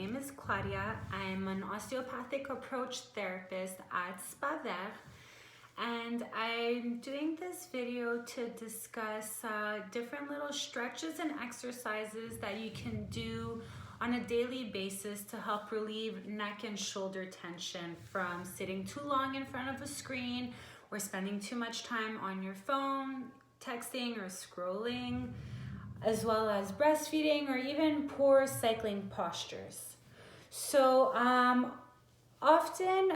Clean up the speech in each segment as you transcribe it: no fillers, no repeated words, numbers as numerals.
name is Claudia. I'm an osteopathic approach therapist at Spaver, and I'm doing this video to discuss different little stretches and exercises that you can do on a daily basis to help relieve neck and shoulder tension from sitting too long in front of a screen or spending too much time on your phone, texting or scrolling, as well as breastfeeding or even poor cycling postures. So often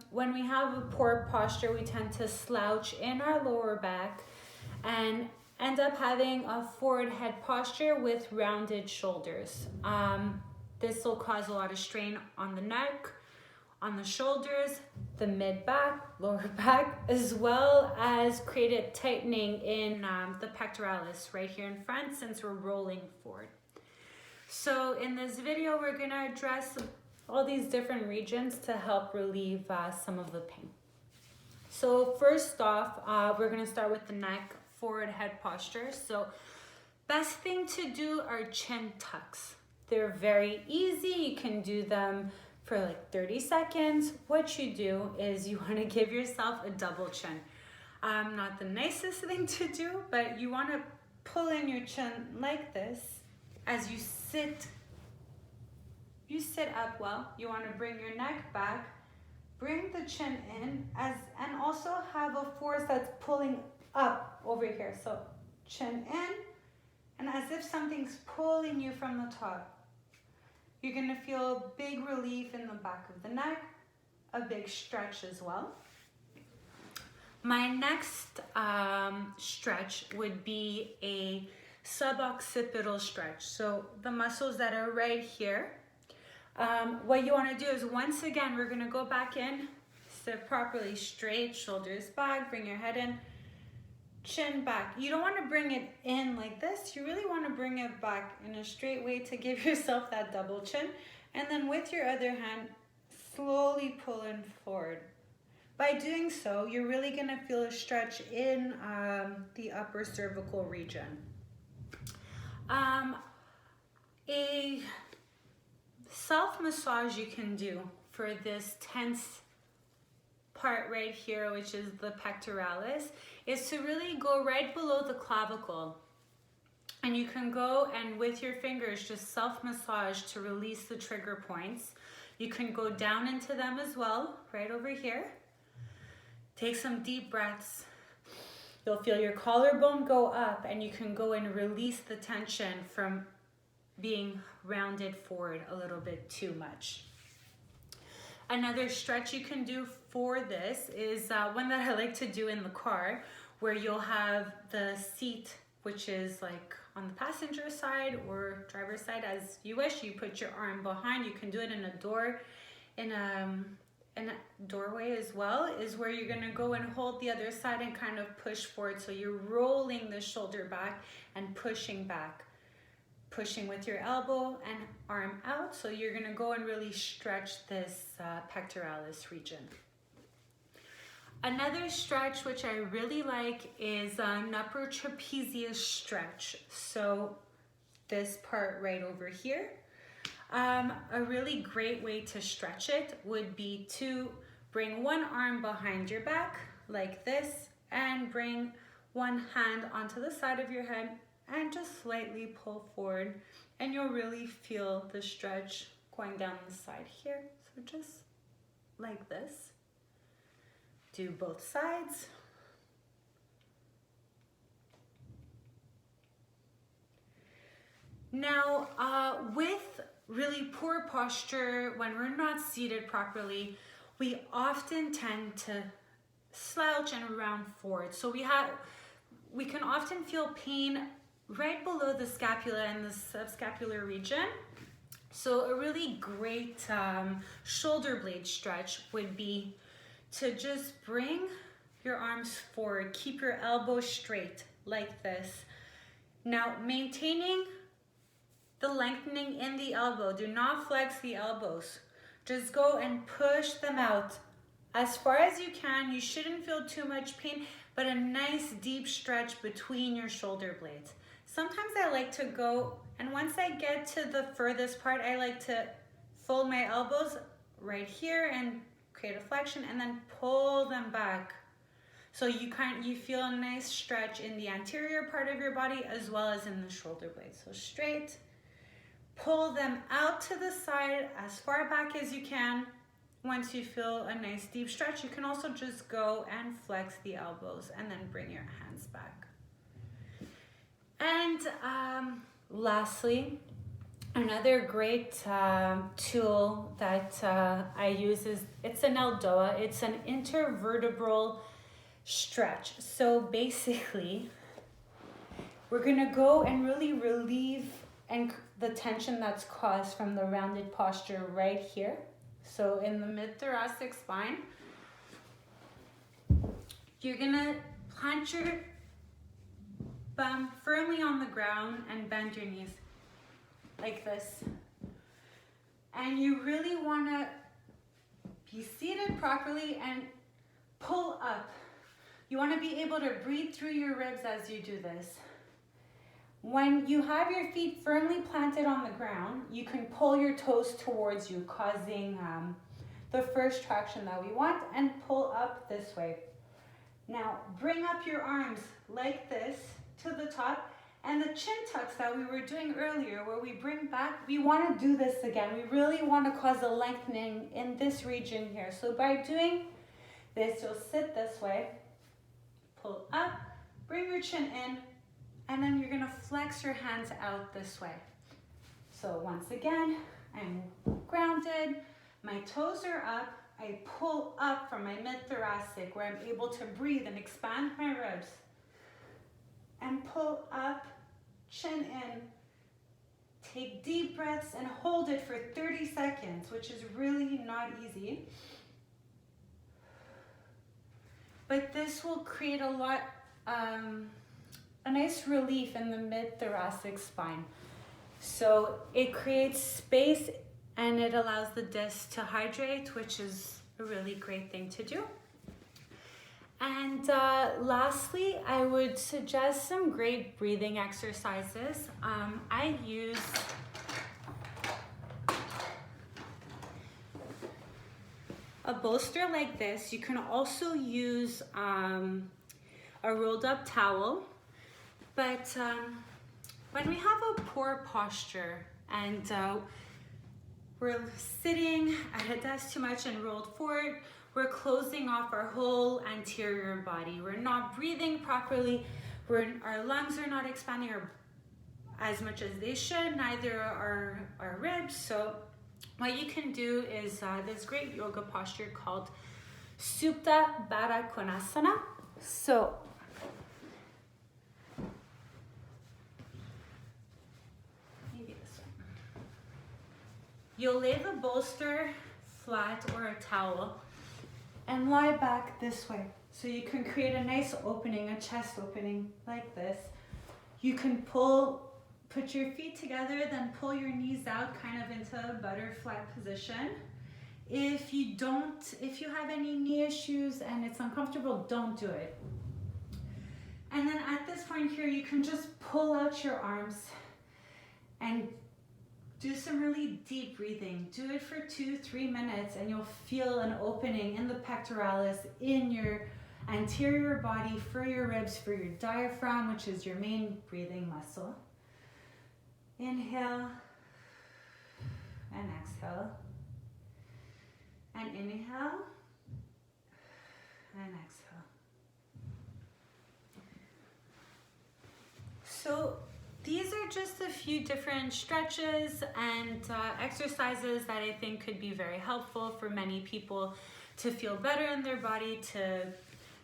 when we have a poor posture, we tend to slouch in our lower back and end up having a forward head posture with rounded shoulders. This will cause a lot of strain on the neck, on the shoulders, the mid back, lower back, as well as create a tightening in the pectoralis right here in front since we're rolling forward. So in this video, we're gonna address all these different regions to help relieve some of the pain. So first off, we're gonna start with the neck, forward head posture. So best thing to do are chin tucks. They're very easy. You can do them for like 30 seconds. What you do is you want to give yourself a double chin. Not the nicest thing to do, but you want to pull in your chin like this as you sit. You sit up well. You want to bring your neck back, bring the chin in, and also have a force that's pulling up over here. So chin in, and as if something's pulling you from the top. You're gonna feel big relief in the back of the neck, a big stretch as well. My next stretch would be a suboccipital stretch. So the muscles that are right here. What you wanna do is, once again, we're gonna go back in, sit properly straight, shoulders back, bring your head in, chin back. You don't want to bring it in like this. You really want to bring it back in a straight way to give yourself that double chin. And then with your other hand, slowly pull in forward. By doing so, you're really going to feel a stretch in the upper cervical region. A self-massage you can do for this tense part right here, which is the pectoralis, is to really go right below the clavicle. And you can go and with your fingers just self-massage to release the trigger points. You can go down into them as well, right over here. Take some deep breaths. You'll feel your collarbone go up, and you can go and release the tension from being rounded forward a little bit too much. Another stretch you can do for this is one that I like to do in the car, where you'll have the seat, which is like on the passenger side or driver's side, as you wish. You put your arm behind. You can do it in a door, in a doorway as well, is where you're gonna go and hold the other side and kind of push forward. So you're rolling the shoulder back and pushing back. Pushing with your elbow and arm out. So you're gonna go and really stretch this pectoralis region. Another stretch which I really like is an upper trapezius stretch. So this part right over here. A really great way to stretch it would be to bring one arm behind your back like this and bring one hand onto the side of your head and just slightly pull forward, and you'll really feel the stretch going down the side here. So just like this. Do both sides. Now, with really poor posture, when we're not seated properly, we often tend to slouch and round forward. So we can often feel pain right below the scapula and the subscapular region. So a really great shoulder blade stretch would be to just bring your arms forward, keep your elbows straight like this. Now maintaining the lengthening in the elbow, do not flex the elbows. Just go and push them out as far as you can. You shouldn't feel too much pain, but a nice deep stretch between your shoulder blades. Sometimes I like to go, and once I get to the furthest part, I like to fold my elbows right here and create a flexion and then pull them back. So you feel a nice stretch in the anterior part of your body as well as in the shoulder blades. So straight, pull them out to the side as far back as you can. Once you feel a nice deep stretch, you can also just go and flex the elbows and then bring your hands back. And lastly, another great tool that I use is, it's an eldoa. It's an intervertebral stretch. So basically, we're gonna go and really relieve the tension that's caused from the rounded posture right here. So in the mid-thoracic spine, you're gonna plant your bum firmly on the ground and bend your knees like this. And you really wanna be seated properly and pull up. You want to be able to breathe through your ribs as you do this. When you have your feet firmly planted on the ground, you can pull your toes towards you, causing the first traction that we want, and pull up this way. Now, bring up your arms like this to the top, and the chin tucks that we were doing earlier, where we bring back, we want to do this again. We really want to cause a lengthening in this region here. So by doing this, you'll sit this way, pull up, bring your chin in, and then you're gonna flex your hands out this way. So once again, I'm grounded, my toes are up, I pull up from my mid-thoracic where I'm able to breathe and expand my ribs, and pull up, chin in, take deep breaths and hold it for 30 seconds, which is really not easy. But this will create a nice relief in the mid-thoracic spine. So it creates space and it allows the disc to hydrate, which is a really great thing to do. And lastly, I would suggest some great breathing exercises. I use a bolster like this. You can also use a rolled up towel, but when we have a poor posture and we're sitting at a desk too much and rolled forward, we're closing off our whole anterior body. We're not breathing properly. Our lungs are not expanding as much as they should, neither are our ribs. So what you can do is this great yoga posture called Supta Baddha Konasana. So maybe this one. You'll lay the bolster flat or a towel and lie back this way. So you can create a nice opening, a chest opening like this. You can put your feet together, then pull your knees out kind of into a butterfly position. If you have any knee issues and it's uncomfortable, don't do it. And then at this point here, you can just pull out your arms and do some really deep breathing. Do it for 2-3 minutes and you'll feel an opening in the pectoralis, in your anterior body, for your ribs, for your diaphragm, which is your main breathing muscle. Inhale and exhale, and inhale and exhale. So these are just a few different stretches and exercises that I think could be very helpful for many people to feel better in their body, to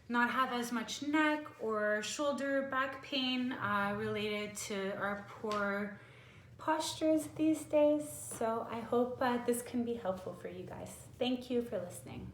not have as much neck or shoulder, back pain related to our poor postures these days. So I hope this can be helpful for you guys. Thank you for listening.